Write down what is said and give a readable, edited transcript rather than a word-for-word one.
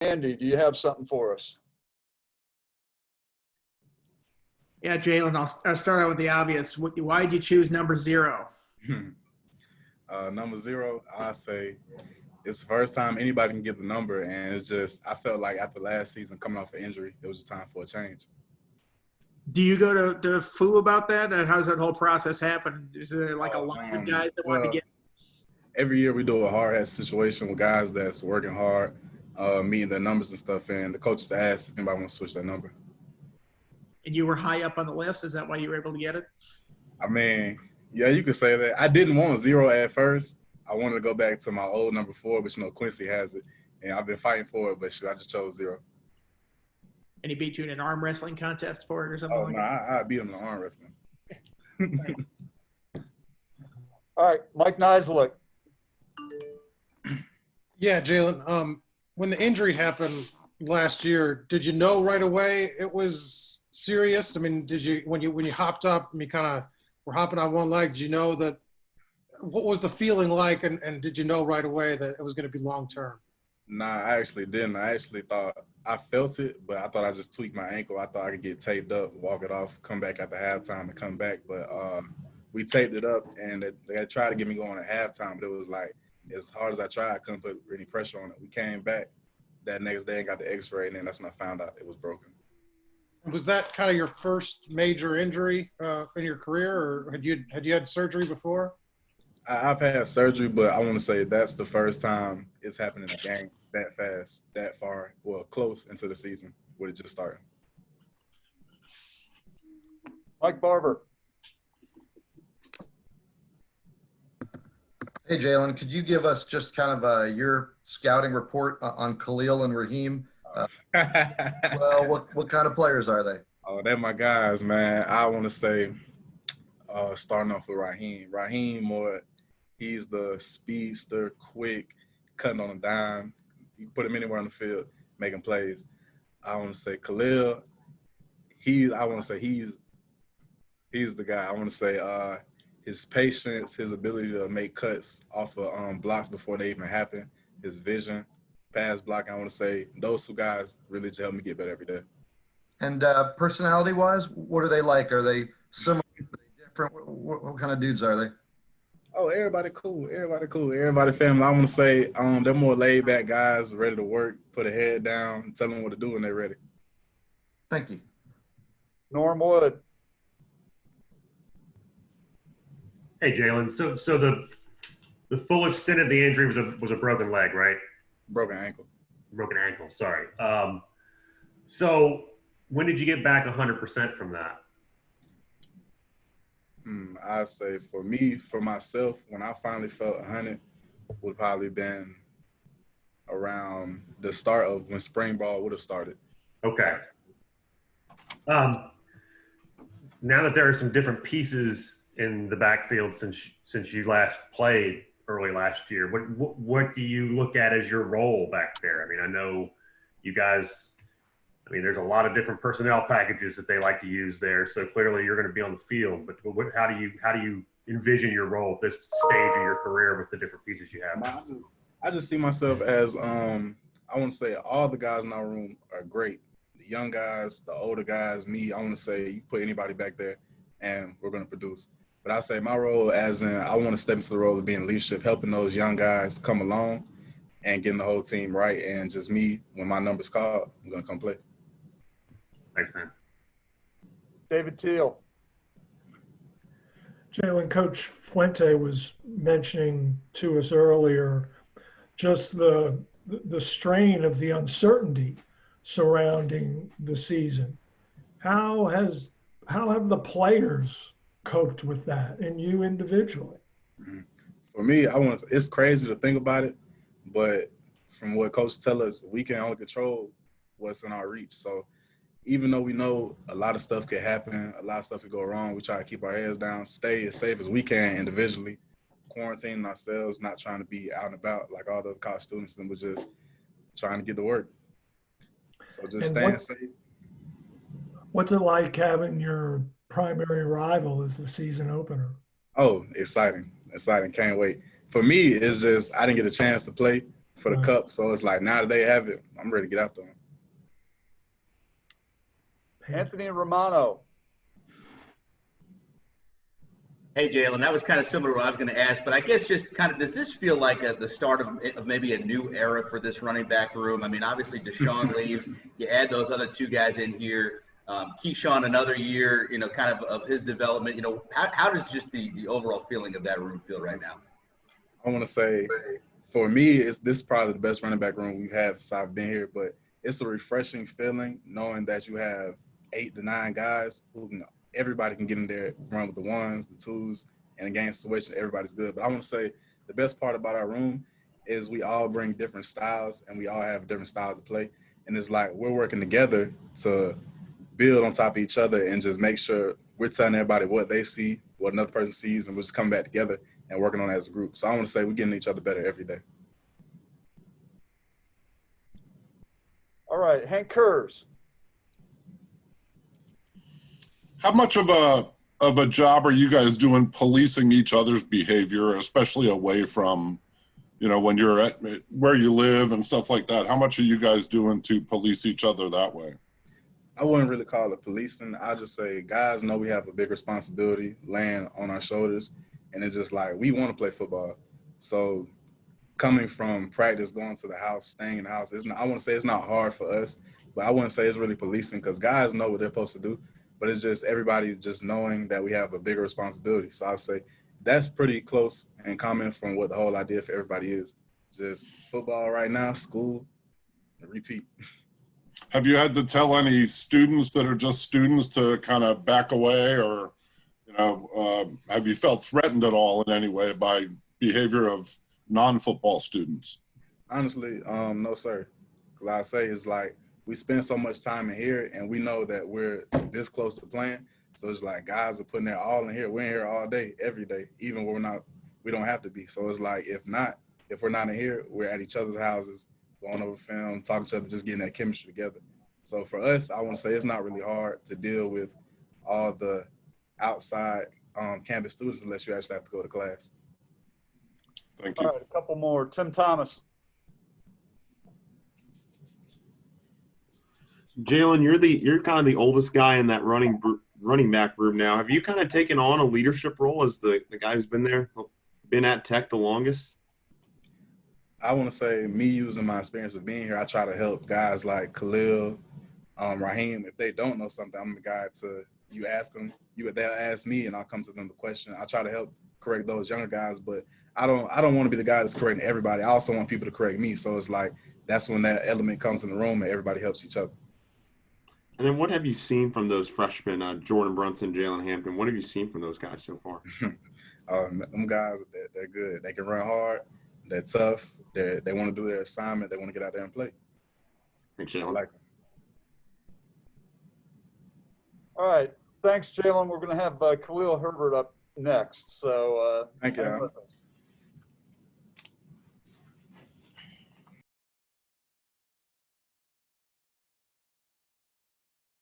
Andy, do you have something for us? Yeah, Jalen, I'll start out with the obvious. Why did you choose number 0? Number 0, I say it's the first time anybody can get the number, and it's just I felt like after last season coming off an injury, it was time for a change. Do you go to Foo about that? How does that whole process happen? Is there like a line of guys that want to get? Every year we do a hard hat situation with guys that's working hard, meeting their numbers and stuff, and the coaches ask if anybody wants to switch their number. And you were high up on the list. Is that why you were able to get it? I mean, yeah, you could say that. I didn't want 0 at first. I wanted to go back to my old number 4, but Quincy has it, and I've been fighting for it. But I just chose 0. And he beat you in an arm wrestling contest for it or something? Oh no, I beat him in arm wrestling. All right, Mike Nislek. Yeah, Jalen. When the injury happened last year, did you know right away it was serious? I mean, did you when you hopped up and you kind of were hopping on one leg? Did you know that? What was the feeling like, and did you know right away that it was going to be long term? Nah, I actually didn't. I actually thought I felt it, but I thought I just tweaked my ankle. I thought I could get taped up, walk it off, come back after halftime, and come back. But we taped it up, and they tried to get me going at halftime, but it was like as hard as I tried, I couldn't put any pressure on it. We came back that next day and got the X-ray, and then that's when I found out it was broken. Was that kind of your first major injury in your career, or had you had surgery before? I've had surgery, but I want to say that's the first time it's happened in a game that fast, that far, well, close into the season with it just starting. Mike Barber. Hey, Jalen, could you give us just kind of your scouting report on Khalil and Raheem? Well, what kind of players are they? Oh, they're my guys, man. I want to say starting off with Raheem. Raheem, he's the speedster, quick, cutting on a dime. You can put him anywhere on the field, making plays. I want to say Khalil. He's the guy. I want to say his patience, his ability to make cuts off of blocks before they even happen, his vision, pass blocking. I want to say those 2 guys really just help me get better every day. And personality-wise, what are they like? Are they similar? Are they different? What kind of dudes are they? Oh, everybody cool. Everybody family. I want to say they're more laid-back guys, ready to work, put a head down, tell them what to do when they're ready. Thank you. Norm Wood. Hey, Jalen. So the full extent of the injury was a broken leg, right? Broken ankle. Broken ankle. Sorry. So when did you get back 100% from that? I say for myself, when I finally felt 100, would probably been around the start of when spring ball would have started. Okay. Now that there are some different pieces in the backfield since you last played early last year, what do you look at as your role back there? I mean, I know you guys. I mean, there's a lot of different personnel packages that they like to use there. So clearly, you're going to be on the field. But how do you envision your role at this stage of your career with the different pieces you have? I just see myself as I want to say all the guys in our room are great. The young guys, the older guys, me. I want to say you put anybody back there, and we're going to produce. But I say my role as in I want to step into the role of being leadership, helping those young guys come along and getting the whole team right. And just me, when my number's called, I'm going to come play. Thanks, man. David Teal. Jalen, Coach Fuente was mentioning to us earlier just the strain of the uncertainty surrounding the season. How have the players coped with that, and you individually? For me, it's crazy to think about it, but from what coaches tell us, we can only control what's in our reach. So even though we know a lot of stuff could happen, a lot of stuff could go wrong, we try to keep our heads down, stay as safe as we can individually, quarantining ourselves, not trying to be out and about like all the other college students, and we're just trying to get to work. So just staying safe. What's it like having your primary rival as the season opener? Oh, exciting. Can't wait. For me, it's just I didn't get a chance to play for the Right. cup. So it's like now that they have it, I'm ready to get out there. Anthony Romano. Hey, Jalen, that was kind of similar to what I was going to ask, but I guess just kind of, does this feel like the start of maybe a new era for this running back room? I mean, obviously Deshaun leaves, you add those other two guys in here, Keyshawn another year, kind of his development. How does just the overall feeling of that room feel right now? I want to say, for me, this is probably the best running back room we've had since I've been here, but it's a refreshing feeling knowing that you have 8 to 9 guys who everybody can get in there, run with the ones, the twos, and in game situation, everybody's good. But I want to say the best part about our room is we all bring different styles and we all have different styles of play. And it's like we're working together to build on top of each other and just make sure we're telling everybody what they see, what another person sees, and we're just coming back together and working on it as a group. So I want to say we're getting each other better every day. All right, Hank Kurz. How much of a job are you guys doing policing each other's behavior, especially away from, when you're at where you live and stuff like that? How much are you guys doing to police each other that way? I wouldn't really call it policing. I'll just say guys know we have a big responsibility laying on our shoulders, and it's just like we want to play football. So coming from practice, going to the house, staying in the house, I want to say it's not hard for us, but I wouldn't say it's really policing because guys know what they're supposed to do. But it's just everybody just knowing that we have a bigger responsibility. So I'd say that's pretty close and common from what the whole idea for everybody is. Just football right now, school, and repeat. Have you had to tell any students that are just students to kind of back away, or, have you felt threatened at all in any way by behavior of non-football students? Honestly, no, sir. Because I say it's like we spend so much time in here and we know that we're this close to playing. So it's like guys are putting their all in here. We're in here all day, every day, even when we don't have to be. So it's like if we're not in here, we're at each other's houses, going over film, talking to each other, just getting that chemistry together. So for us, I want to say it's not really hard to deal with all the outside campus students unless you actually have to go to class. Thank you. All right, a couple more. Tim Thomas. Jalen, you're kind of the oldest guy in that running back group now. Have you kind of taken on a leadership role as the guy who's been at Tech the longest? I want to say me using my experience of being here, I try to help guys like Khalil, Raheem. If they don't know something, I'm the guy you ask them, they'll ask me and I'll come to them the question. I try to help correct those younger guys, but I don't want to be the guy that's correcting everybody. I also want people to correct me. So it's like that's when that element comes in the room and everybody helps each other. And then what have you seen from those freshmen, Jordan Brunson, Jalen Hampton? What have you seen from those guys so far? Them guys, they're good. They can run hard. They're tough. They want to do their assignment. They want to get out there and play. Thanks, I Jalen. like them. All right, thanks, Jalen. We're going to have Khalil Herbert up next. So Thank you. hang with us.